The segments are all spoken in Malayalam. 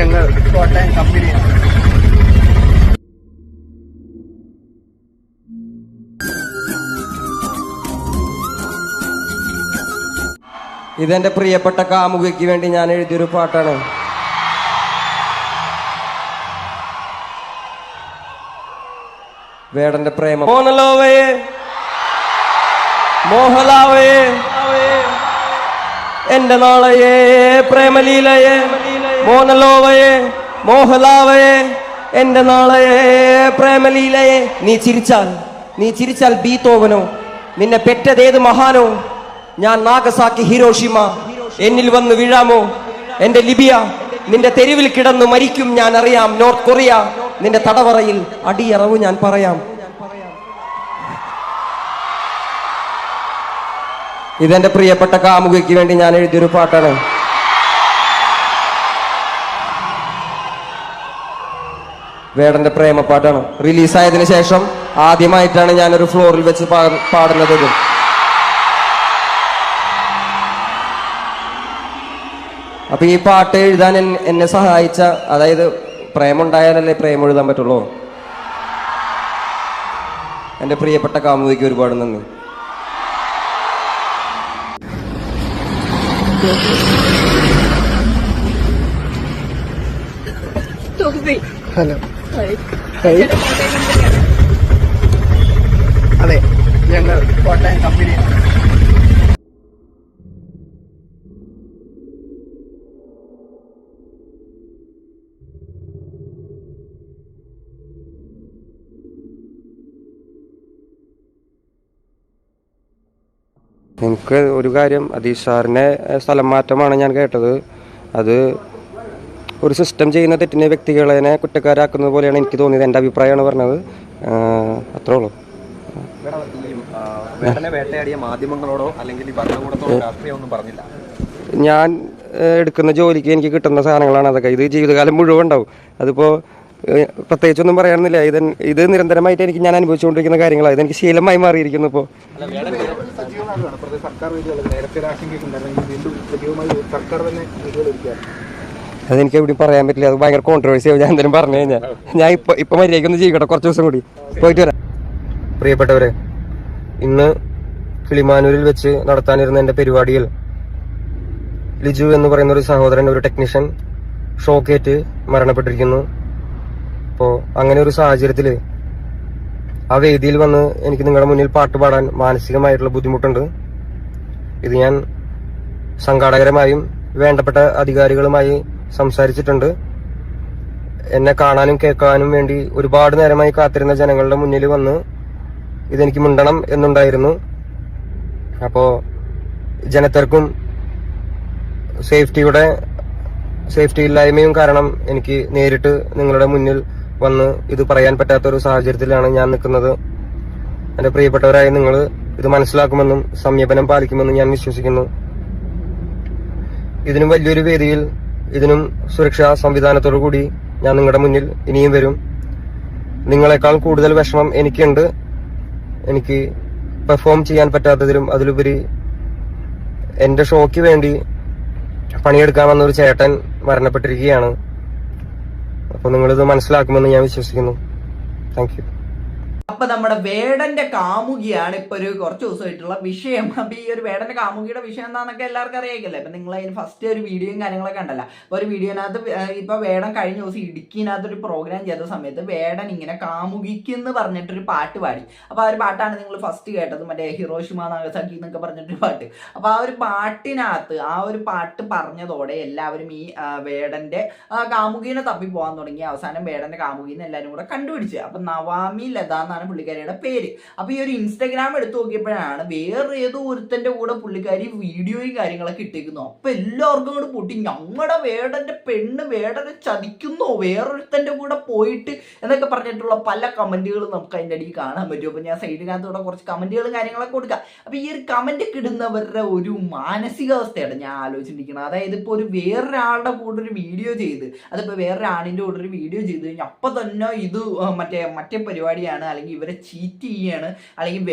ഞങ്ങൾ കോട്ടയം കമ്പനിയാണ്. ഇതെന്റെ പ്രിയപ്പെട്ട കാമുകിക്ക് വേണ്ടി ഞാൻ എഴുതിയൊരു പാട്ടാണ്. വേടന്റെ പ്രേമം. മോഹൻലാവേ മോഹൻലാവേ എന്റെ നാളയെ പ്രേമലീലയെ മോഹൻലോവയെ മോഹൻലാവയെ എന്റെ നാളയെ പ്രേമലീലയെ. നീ ചിരിച്ചാൽ ബീത്തോവനോ, നിന്നെ പെറ്റതേത് മഹാനോ, ഞാൻ നാഗസാക്കി ഹിരോഷിമ, എന്നിൽ വന്ന് വീഴാമോ എന്റെ ലിബിയ, നിന്റെ തെരുവിൽ കിടന്നു മരിക്കും ഞാൻ അറിയാം നോർത്ത് കൊറിയ, നിന്റെ തടവറയിൽ അടിയറവ് ഞാൻ പറയാം. ഇതെന്റെ പ്രിയപ്പെട്ട കാമുകിക്ക് വേണ്ടി ഞാൻ എഴുതിയൊരു പാട്ടാണ്. വേടന്റെ പ്രേമപ്പാട്ടാണ്. റിലീസായതിനു ശേഷം ആദ്യമായിട്ടാണ് ഞാനൊരു ഫ്ലോറിൽ വെച്ച് പാടുന്നത്. അപ്പൊ ഈ പാട്ട് എഴുതാൻ എന്നെ സഹായിച്ച, അതായത് പ്രേമുണ്ടായാലല്ലേ പ്രേമം എഴുതാൻ പറ്റുള്ളൂ. എന്റെ പ്രിയപ്പെട്ട കാമുകിക്ക് ഒരുപാട് നന്ദി. ഹലോ. അതെ, ഞങ്ങൾ കോട്ടയം കമ്പനിയാണ്. എനിക്ക് ഒരു കാര്യം, അതീഷ് സാറിൻ്റെ സ്ഥലം മാറ്റമാണ് ഞാൻ കേട്ടത്. അത് ഒരു സിസ്റ്റം ചെയ്യുന്ന തെറ്റിനെ വ്യക്തികളെ കുറ്റക്കാരാക്കുന്നത് പോലെയാണ് എനിക്ക് തോന്നിയത്. എൻ്റെ അഭിപ്രായമാണ് പറഞ്ഞത്. അത്രേ ഉള്ളൂ. മാധ്യമങ്ങളോടോ അല്ലെങ്കിൽ ഭരണകൂടത്തോടോ രാഷ്ട്രീയമൊന്നും പറഞ്ഞില്ല. ഞാൻ എടുക്കുന്ന ജോലിക്ക് എനിക്ക് കിട്ടുന്ന സാധനങ്ങളാണ് അതൊക്കെ. ഇത് ജീവിതകാലം മുഴുവൻ ഉണ്ടാവും. അതിപ്പോൾ പ്രത്യേകിച്ചൊന്നും പറയാനൊന്നുമില്ല. ഇത് നിരന്തരമായിട്ട് ഞാൻ അനുഭവിച്ചുകൊണ്ടിരിക്കുന്ന കാര്യങ്ങളാണ്. ഇതെനിക്ക് ശീലമായി മാറിയിരിക്കുന്നു. ഇപ്പോൾ അതെനിക്ക് എവിടെയും പറയാൻ പറ്റില്ല. അത് ഭയങ്കര കോൺട്രവേഴ്സി ആവും. ഞാൻ എന്തെങ്കിലും പറഞ്ഞു കഴിഞ്ഞാൽ ഞാൻ ഇപ്പൊ മര്യാദയ്ക്കൊന്ന് ജീവിക്കട്ടെ, കുറച്ച് ദിവസം കൂടി പോയിട്ട് വരാം. പ്രിയപ്പെട്ടവരെ, ഇന്ന് കിളിമാനൂരിൽ വെച്ച് നടത്താനിരുന്ന എൻ്റെ പരിപാടിയിൽ ലിജു എന്ന് പറയുന്ന ഒരു സഹോദരൻ, ഒരു ടെക്നീഷ്യൻ, ഷോക്കേറ്റ് മരണപ്പെട്ടിരിക്കുന്നു. അപ്പോൾ അങ്ങനെ ഒരു സാഹചര്യത്തിൽ ആ വേദിയിൽ വന്ന് എനിക്ക് നിങ്ങളുടെ മുന്നിൽ പാട്ട് പാടാൻ മാനസികമായിട്ടുള്ള ബുദ്ധിമുട്ടുണ്ട്. ഇത് ഞാൻ സംഘാടകരുമായും വേണ്ടപ്പെട്ട അധികാരികളുമായി സംസാരിച്ചിട്ടുണ്ട്. എന്നെ കാണാനും കേൾക്കാനും വേണ്ടി ഒരുപാട് നേരമായി കാത്തിരുന്ന ജനങ്ങളുടെ മുന്നിൽ വന്ന് ഇതെനിക്ക് മിണ്ടണം എന്നുണ്ടായിരുന്നു. അപ്പോൾ ജനത്തിരക്കും സേഫ്റ്റി ഇല്ലായ്മയും കാരണം എനിക്ക് നേരിട്ട് നിങ്ങളുടെ മുന്നിൽ വന്ന് ഇത് പറയാൻ പറ്റാത്തൊരു സാഹചര്യത്തിലാണ് ഞാൻ നിൽക്കുന്നത്. എൻ്റെ പ്രിയപ്പെട്ടവരായ നിങ്ങൾ ഇത് മനസ്സിലാക്കുമെന്നും സംയമനം പാലിക്കുമെന്നും ഞാൻ വിശ്വസിക്കുന്നു. ഇതിനും വലിയൊരു വേദിയിൽ, ഇതിനും സുരക്ഷാ സംവിധാനത്തോടു കൂടി ഞാൻ നിങ്ങളുടെ മുന്നിൽ ഇനിയും വരും. നിങ്ങളെക്കാൾ കൂടുതൽ വിഷമം എനിക്കുണ്ട്. എനിക്ക് പെർഫോം ചെയ്യാൻ പറ്റാത്തതിലും അതിലുപരി എൻ്റെ ഷോയ്ക്ക് വേണ്ടി പണിയെടുക്കാൻ വന്ന ഒരു ചേട്ടൻ മരണപ്പെട്ടിരിക്കുകയാണ്. അപ്പോൾ നിങ്ങളിത് മനസ്സിലാക്കുമെന്ന് ഞാൻ വിശ്വസിക്കുന്നു. Thank you. അപ്പൊ നമ്മുടെ വേടന്റെ കാമുകിയാണ് ഇപ്പൊ ഒരു കുറച്ച് ദിവസമായിട്ടുള്ള വിഷയം. അപ്പൊ ഈ ഒരു വേടന്റെ കാമുകിയുടെ വിഷയം എന്താണെന്നൊക്കെ എല്ലാവർക്കും അറിയാമല്ലേ. അപ്പൊ നിങ്ങൾ അതിന് ഫസ്റ്റ് ഒരു വീഡിയോയും കാര്യങ്ങളൊക്കെ ഉണ്ടല്ലോ. അപ്പൊ ഒരു വീഡിയോനകത്ത് ഇപ്പൊ വേടൻ കഴിഞ്ഞ ദിവസം ഇടുക്കിനകത്ത് ഒരു പ്രോഗ്രാം ചെയ്ത സമയത്ത് വേടൻ ഇങ്ങനെ കാമുകിക്ക് എന്ന് പറഞ്ഞിട്ടൊരു പാട്ട് പാടി. അപ്പൊ ആ ഒരു പാട്ടാണ് നിങ്ങൾ ഫസ്റ്റ് കേട്ടത്, മറ്റേ ഹിരോഷിമ നാഗസാക്കി എന്നൊക്കെ പറഞ്ഞിട്ടൊരു പാട്ട്. അപ്പൊ ആ ഒരു പാട്ടിനകത്ത് ആ ഒരു പാട്ട് പറഞ്ഞതോടെ എല്ലാവരും ഈ വേടന്റെ കാമുകീനെ തപ്പി പോകാൻ തുടങ്ങി. അവസാനം വേടന്റെ കാമുകീനെ എല്ലാവരും കൂടെ കണ്ടുപിടിച്ച്. അപ്പൊ നവാമി ലത എന്നാണ് പുള്ളിക്കാരിയുടെ പേര്. അപ്പൊ ഈ ഒരു ഇൻസ്റ്റാഗ്രാം എടുത്തു നോക്കിയപ്പോഴാണ് വേറെ ഏതോ ഒരുത്തന്റെ കൂടെ പുള്ളിക്കാരി വീഡിയോയും കാര്യങ്ങളൊക്കെ ഇട്ടേക്കുന്നു. അപ്പൊ എല്ലാവർക്കും കൂടെ പൊട്ടി, ഞങ്ങളുടെ വേടന്റെ പെണ്ണ് വേടനെ ചതിക്കുന്നോ, വേറൊരുത്തന്റെ കൂടെ പോയിട്ട് എന്നൊക്കെ പറഞ്ഞിട്ടുള്ള പല കമന്റുകളും നമുക്ക് അതിൻ്റെ അടിയിൽ കാണാൻ പറ്റും. അപ്പൊ ഞാൻ സൈഡിനകത്തൂടെ കുറച്ച് കമന്റുകളും കാര്യങ്ങളൊക്കെ കൊടുക്കാം. അപ്പൊ ഈ ഒരു കമന്റ് ഒക്കെ ഇടുന്നവരുടെ ഒരു മാനസികാവസ്ഥയാണ് ഞാൻ ആലോചിച്ചിരിക്കുന്നത്. അതായത് ഇപ്പൊ ഒരു വേറൊരാളുടെ കൂടെ ഒരു വീഡിയോ ചെയ്ത്, അതിപ്പോ വേറൊരാണിന്റെ കൂടെ ഒരു വീഡിയോ ചെയ്ത് കഴിഞ്ഞാൽ അപ്പൊ തന്നെ ഇത് മറ്റേ പരിപാടിയാണ്, അല്ലെങ്കിൽ ഇവരെ ചീറ്റ് ചെയ്യാണ്, അല്ലെങ്കിൽ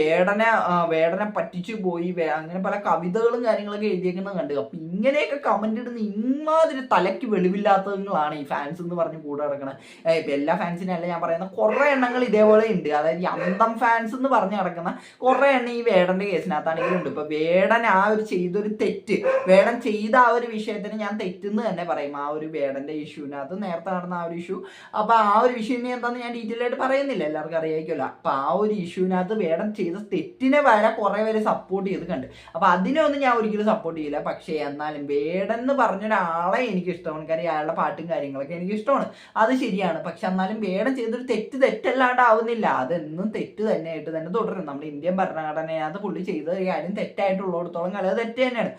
വേടനെ പറ്റിച്ചു പോയി, അങ്ങനെ പല കവിതകളും കാര്യങ്ങളൊക്കെ എഴുതിയേക്കുന്നത് കണ്ടു. അപ്പൊ ഇങ്ങനെയൊക്കെ കമന്റ് ഇടുന്ന ഇമാതിരി തലയ്ക്ക് വെളിവില്ലാത്തതുങ്ങളാണ് ഈ ഫാൻസ് എന്ന് പറഞ്ഞ് കൂടെ നടക്കണം. ഇപ്പൊ എല്ലാ ഫാൻസിനും അല്ല ഞാൻ പറയുന്ന കുറെ എണ്ണങ്ങൾ ഇതേപോലെ ഉണ്ട്. അതായത് ഈ അന്തം ഫാൻസ് എന്ന് പറഞ്ഞ് നടക്കുന്ന കുറെ എണ്ണം ഈ വേടന്റെ കേസിനകത്താണെങ്കിലും ഉണ്ട്. ഇപ്പൊ വേടൻ ആ ഒരു ചെയ്തൊരു തെറ്റ്, വേടൻ ചെയ്ത ആ ഒരു വിഷയത്തിന് ഞാൻ തെറ്റെന്ന് തന്നെ പറയും. ആ ഒരു വേടന്റെ ഇഷ്യൂവിനകത്ത് നേരത്തെ നടന്ന ആ ഒരു ഇഷ്യൂ, അപ്പൊ ആ ഒരു ഇഷ്യൂവിനെ എന്താന്ന് ഞാൻ ഡീറ്റെയിൽ ആയിട്ട് പറയുന്നില്ല, എല്ലാവർക്കും അറിയായിരിക്കുമല്ലോ. അപ്പൊ ആ ഒരു ഇഷ്യൂവിനകത്ത് വേടൻ ചെയ്ത തെറ്റിനെ വരെ കുറെ പേര് സപ്പോർട്ട് ചെയ്ത് കണ്ട്. അപ്പൊ അതിനൊന്നും ഞാൻ ഒരിക്കലും സപ്പോർട്ട് ചെയ്യില്ല. പക്ഷേ എന്നാലും വേടൻ എന്ന് പറഞ്ഞൊരാളെ എനിക്ക് ഇഷ്ടമാണ്, കാര്യം അയാളുടെ പാട്ടും കാര്യങ്ങളൊക്കെ എനിക്ക് ഇഷ്ടമാണ്, അത് ശരിയാണ്. പക്ഷെ എന്നാലും വേടൻ ചെയ്തൊരു തെറ്റല്ലാണ്ട് ആവുന്നില്ല, അതെന്നും തെറ്റ് തന്നെയായിട്ട് തന്നെ തുടരും. നമ്മുടെ ഇന്ത്യൻ ഭരണഘടനയകത്ത് പുള്ളി ചെയ്ത ഒരു കാര്യം തെറ്റായിട്ടുള്ളിടത്തോളം കാലം അത് തെറ്റ് തന്നെയാണ്.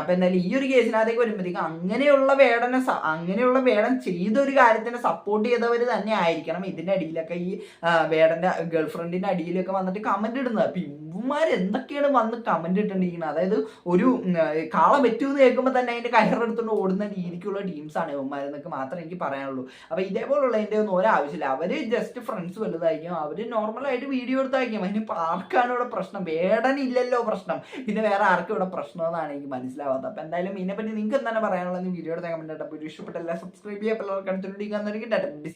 അപ്പൊ എന്തായാലും ഈ ഒരു കേസിനകത്തേക്ക് വരുമ്പോഴത്തേക്കും അങ്ങനെയുള്ള വേടൻ ചെയ്തൊരു കാര്യത്തിനെ സപ്പോർട്ട് ചെയ്തവർ തന്നെ ആയിരിക്കണം ഇതിന്റെ അടിയിലൊക്കെ ഈ വേടന്റെ ഗേൾഫ്രണ്ടിന്റെ അടിയിലൊക്കെ വന്നിട്ട് കമന്റ് ഇടുന്നത്. അപ്പൊ ഇവന്മാർ എന്തൊക്കെയാണ് വന്ന് കമന്റ് ഇട്ടിരിക്കുന്നത്, അതായത് ഒരു കാള പറ്റൂന്ന് കേൾക്കുമ്പോൾ തന്നെ അതിന്റെ കയറെടുത്തുകൊണ്ട് ഓടുന്ന രീതിക്കുള്ള ടീംസാണ് ഇവന്മാരെന്നൊക്കെ മാത്രമേ എനിക്ക് പറയാനുള്ളൂ. അപ്പൊ ഇതേപോലുള്ളതിന്റെ ഒന്നും ഒരാവശ്യമില്ല. അവര് ജസ്റ്റ് ഫ്രണ്ട്സ് വലുതായിരിക്കും, അവര് നോർമലായിട്ട് വീഡിയോ എടുത്തായിരിക്കും. അതിനിപ്പോ ആർക്കാണ് ഇവിടെ പ്രശ്നം? വേടനില്ലല്ലോ പ്രശ്നം, പിന്നെ വേറെ ആർക്കും ഇവിടെ പ്രശ്നം എന്നാണ് എനിക്ക് മനസ്സിലാവാത്തത്. അപ്പൊ എന്തായാലും ഇതിനെപ്പറ്റി നിങ്ങൾക്ക് എന്താണ് പറയാനുള്ളത് വീഡിയോയുടെ കമന്റ് ഇഷ്ടപ്പെട്ടല്ല സബ്സ്ക്രൈബ് ചെയ്യാൻ